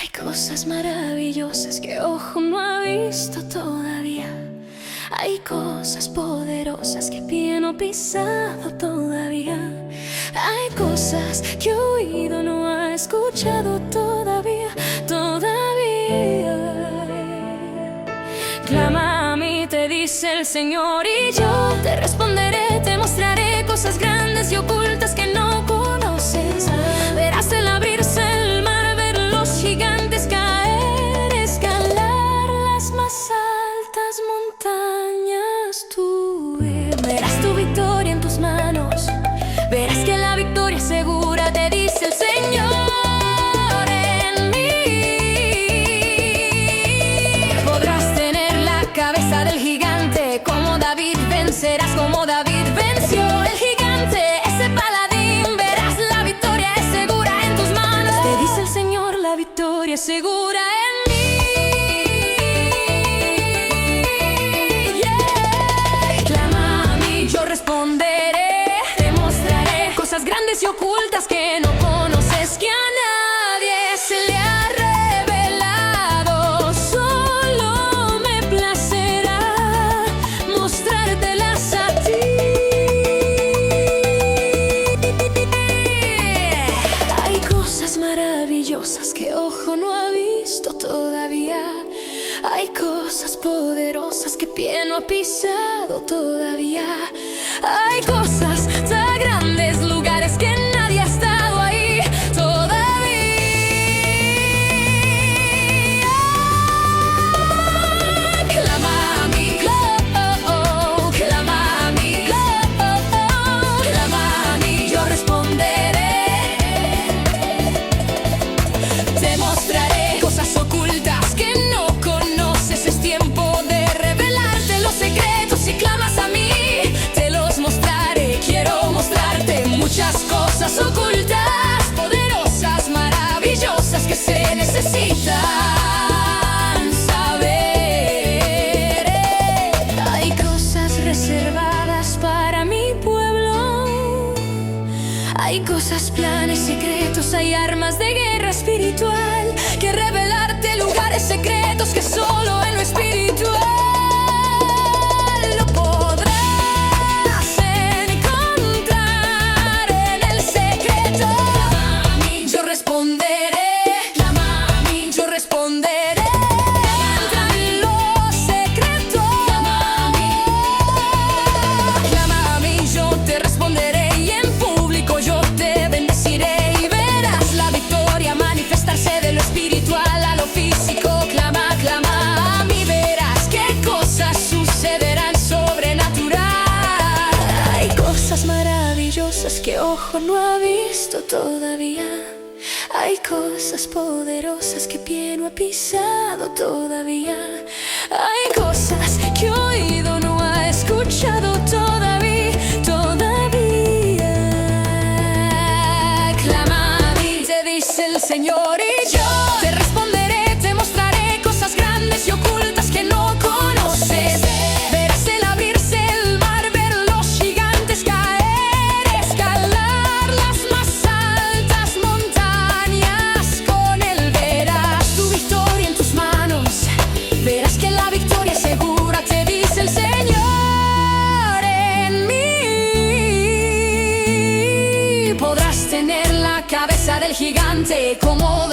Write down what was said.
Hay cosas maravillosas que ojo no ha visto todavía. Hay cosas poderosas que pie no ha pisado todavía. Hay cosas que oído no ha escuchado todavía, todavía. Clama a mí, te dice el Señor, y yo te responderé, te mostraré cosas grandes y ocultas que no conoces. Verás el abrirse el mar, ver los gigantes caer, escalar las más altas montañas. Tú verás tu victoria en tus manos, verás que la victoria es segura, te dice el Señor. En mí podrás tener la cabeza del gigante, como David vencerás, como David venció el gigante, ese paladín. Verás la victoria es segura en tus manos, te dice el Señor, la victoria es segura en mí. Clama a mí, yo responderé, te mostraré cosas grandes y ocultas que no conoces, que a nadie se le ha revelado. Solo me placerá mostrártelas a ti. Hay cosas maravillosas que ojo no ha visto todavía. Hay cosas poderosas que pie no ha pisado todavía. Hay cosas tan grandes, lugares que nadie ha estado ahí todavía. Clama a mí, clama a mí, clama a mí, yo responderé. Te mostraré cosas ocultas que no conoces, es tiempo de revelarte los secretos. Si clamas a mí, te los mostraré. Quiero mostrarte muchas cosas ocultas, poderosas, maravillosas, que se necesitan saber. Hay cosas reservadas para mi pueblo. Hay cosas, planes secretos, hay armas de guerra espiritual, que revelarte lugares secretos que solo en lo espiritual lo podrás encontrar en el secreto. Clama a mí, yo responderé. Clama a mí, yo responderé. Entra en lo secreto. Clama a mí. Clama a mí, yo te responderé, y en público yo te bendeciré, y verás la victoria manifestarse de lo espiritual a lo físico. Clama, clama a mí, verás qué cosas sucederán sobrenatural. Hay cosas maravillosas que ojo no ha visto todavía. Hay cosas poderosas que pie no ha pisado todavía. Hay cosas que oído no ha escuchado todavía, todavía. Clama a mí, te dice el Señor, y yo te responderé, te mostraré cosas grandes y ocultas que no conoces. Verás el abrirse el mar, ver los gigantes caer, escalar las más altas montañas. Con él verás tu victoria en tus manos, verás que la victoria es segura, te dice el Señor. En mí podrás tener la cabeza del gigante, como